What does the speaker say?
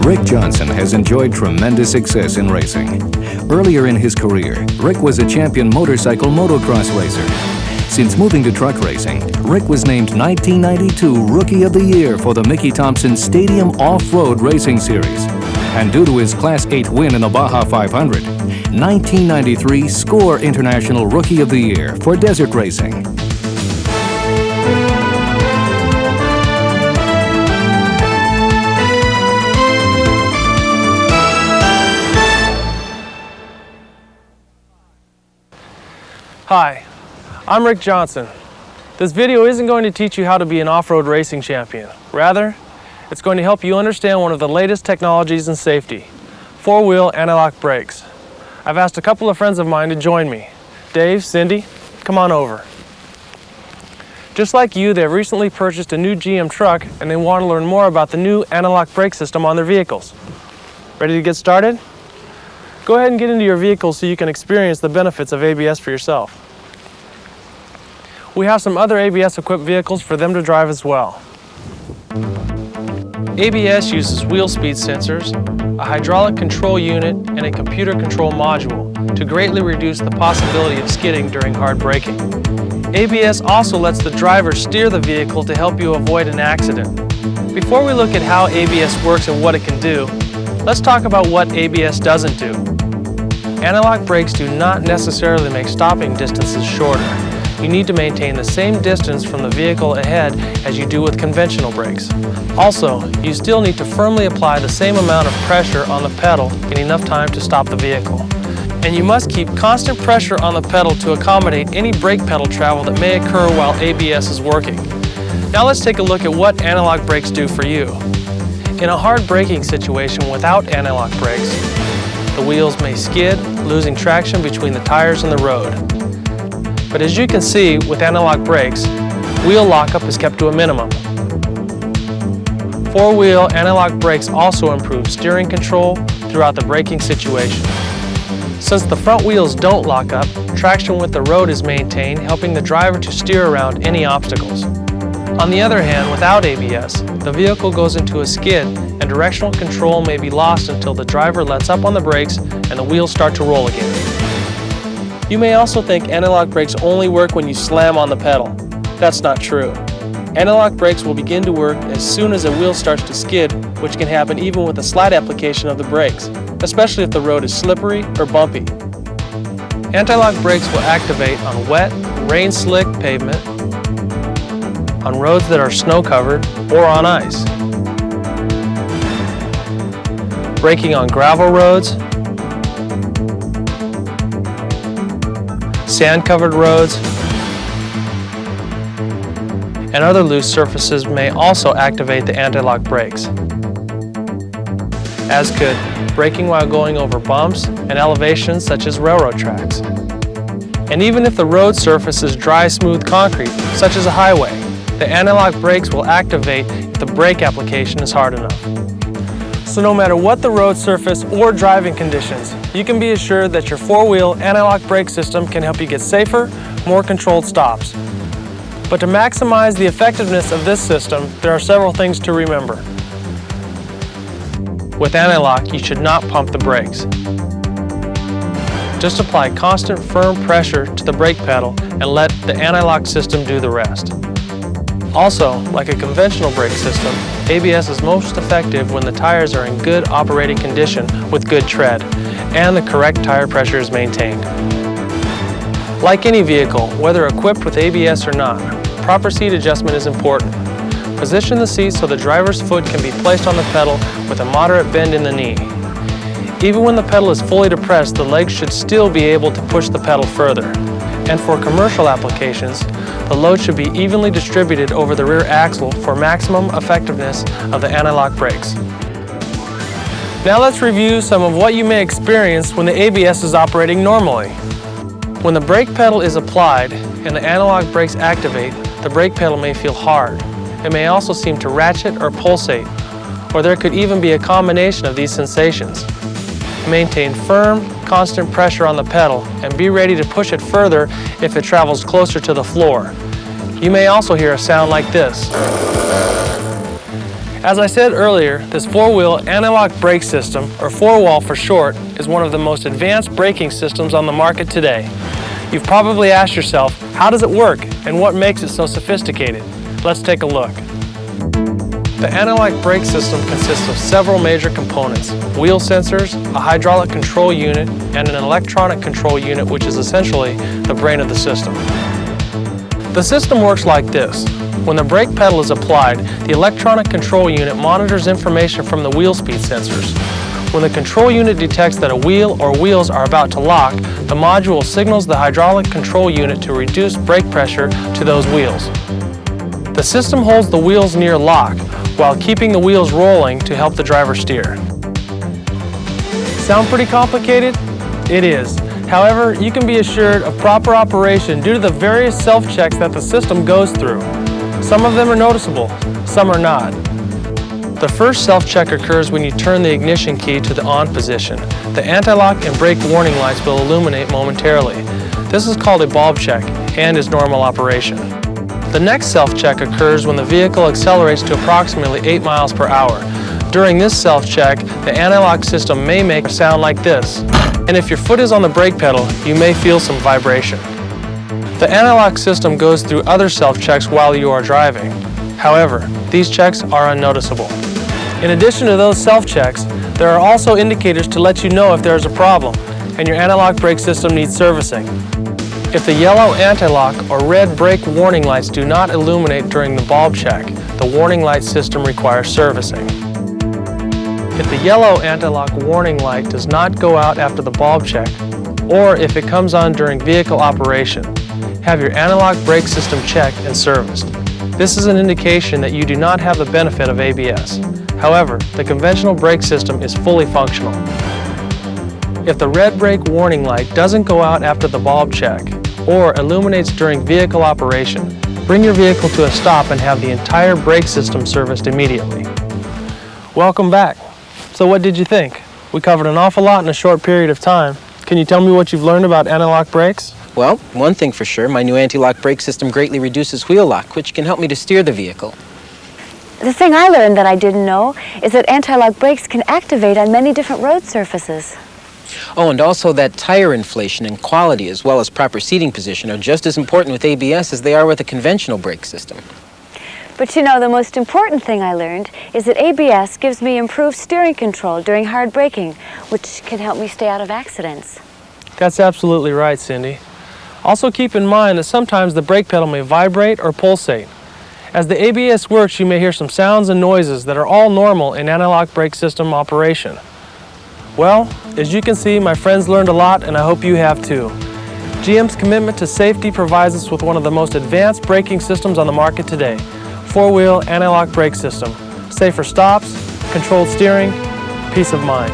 Rick Johnson has enjoyed tremendous success in racing. Earlier in his career, Rick was a champion motorcycle motocross racer. Since moving to truck racing, Rick was named 1992 Rookie of the Year for the Mickey Thompson Stadium Off-Road Racing Series. And due to his Class 8 win in the Baja 500, 1993 SCORE International Rookie of the Year for desert racing. Hi, I'm Rick Johnson. This video isn't going to teach you how to be an off-road racing champion. Rather, it's going to help you understand one of the latest technologies in safety, four-wheel anti-lock brakes. I've asked a couple of friends of mine to join me. Dave, Cindy, come on over. Just like you, they've recently purchased a new GM truck and they want to learn more about the new anti-lock brake system on their vehicles. Ready to get started? Go ahead and get into your vehicle so you can experience the benefits of ABS for yourself. We have some other ABS-equipped vehicles for them to drive as well. ABS uses wheel speed sensors, a hydraulic control unit, and a computer control module to greatly reduce the possibility of skidding during hard braking. ABS also lets the driver steer the vehicle to help you avoid an accident. Before we look at how ABS works and what it can do, let's talk about what ABS doesn't do. Anti-lock brakes do not necessarily make stopping distances shorter. You need to maintain the same distance from the vehicle ahead as you do with conventional brakes. Also, you still need to firmly apply the same amount of pressure on the pedal in enough time to stop the vehicle. And you must keep constant pressure on the pedal to accommodate any brake pedal travel that may occur while ABS is working. Now let's take a look at what anti-lock brakes do for you. In a hard braking situation without anti-lock brakes, the wheels may skid, losing traction between the tires and the road. But as you can see, with anti-lock brakes, wheel lockup is kept to a minimum. Four-wheel anti-lock brakes also improve steering control throughout the braking situation. Since the front wheels don't lock up, traction with the road is maintained, helping the driver to steer around any obstacles. On the other hand, without ABS, the vehicle goes into a skid and directional control may be lost until the driver lets up on the brakes and the wheels start to roll again. You may also think anti-lock brakes only work when you slam on the pedal. That's not true. Anti-lock brakes will begin to work as soon as a wheel starts to skid, which can happen even with a slight application of the brakes, especially if the road is slippery or bumpy. Anti-lock brakes will activate on wet, rain-slick pavement, on roads that are snow-covered, or on ice. Braking on gravel roads, sand-covered roads, and other loose surfaces may also activate the anti-lock brakes. As could braking while going over bumps and elevations such as railroad tracks. And even if the road surface is dry, smooth concrete, such as a highway, the anti-lock brakes will activate if the brake application is hard enough. So no matter what the road surface or driving conditions, you can be assured that your four-wheel anti-lock brake system can help you get safer, more controlled stops. But to maximize the effectiveness of this system, there are several things to remember. With anti-lock, you should not pump the brakes. Just apply constant, firm pressure to the brake pedal and let the anti-lock system do the rest. Also, like a conventional brake system, ABS is most effective when the tires are in good operating condition with good tread, and the correct tire pressure is maintained. Like any vehicle, whether equipped with ABS or not, proper seat adjustment is important. Position the seat so the driver's foot can be placed on the pedal with a moderate bend in the knee. Even when the pedal is fully depressed, the legs should still be able to push the pedal further. And for commercial applications, the load should be evenly distributed over the rear axle for maximum effectiveness of the anti-lock brakes. Now let's review some of what you may experience when the ABS is operating normally. When the brake pedal is applied and the anti-lock brakes activate, the brake pedal may feel hard. It may also seem to ratchet or pulsate, or there could even be a combination of these sensations. Maintain firm, constant pressure on the pedal and be ready to push it further if it travels closer to the floor. You may also hear a sound like this. As I said earlier, this four-wheel anti-lock brake system, or four-wall for short, is one of the most advanced braking systems on the market today. You've probably asked yourself, how does it work and what makes it so sophisticated? Let's take a look. The anti-lock brake system consists of several major components: wheel sensors, a hydraulic control unit, and an electronic control unit, which is essentially the brain of the system. The system works like this. When the brake pedal is applied, the electronic control unit monitors information from the wheel speed sensors. When the control unit detects that a wheel or wheels are about to lock, the module signals the hydraulic control unit to reduce brake pressure to those wheels. The system holds the wheels near lock while keeping the wheels rolling to help the driver steer. Sound pretty complicated? It is. However, you can be assured of proper operation due to the various self-checks that the system goes through. Some of them are noticeable, some are not. The first self-check occurs when you turn the ignition key to the on position. The anti-lock and brake warning lights will illuminate momentarily. This is called a bulb check and is normal operation. The next self-check occurs when the vehicle accelerates to approximately 8 miles per hour. During this self-check, the anti-lock system may make a sound like this. And if your foot is on the brake pedal, you may feel some vibration. The anti-lock system goes through other self-checks while you are driving. However, these checks are unnoticeable. In addition to those self-checks, there are also indicators to let you know if there is a problem and your anti-lock brake system needs servicing. If the yellow anti-lock or red brake warning lights do not illuminate during the bulb check, the warning light system requires servicing. If the yellow anti-lock warning light does not go out after the bulb check, or if it comes on during vehicle operation, have your anti-lock brake system checked and serviced. This is an indication that you do not have the benefit of ABS. However, the conventional brake system is fully functional. If the red brake warning light doesn't go out after the bulb check or illuminates during vehicle operation, bring your vehicle to a stop and have the entire brake system serviced immediately. Welcome back. So what did you think? We covered an awful lot in a short period of time. Can you tell me what you've learned about anti-lock brakes? Well, one thing for sure, my new anti-lock brake system greatly reduces wheel lock, which can help me to steer the vehicle. The thing I learned that I didn't know is that anti-lock brakes can activate on many different road surfaces. Oh, and also that tire inflation and quality as well as proper seating position are just as important with ABS as they are with a conventional brake system. But you know, the most important thing I learned is that ABS gives me improved steering control during hard braking, which can help me stay out of accidents. That's absolutely right, Cindy. Also keep in mind that sometimes the brake pedal may vibrate or pulsate. As the ABS works, you may hear some sounds and noises that are all normal in anti-lock brake system operation. Well, as you can see, my friends learned a lot, and I hope you have too. GM's commitment to safety provides us with one of the most advanced braking systems on the market today. Four-wheel anti-lock brake system. Safer stops, controlled steering, peace of mind.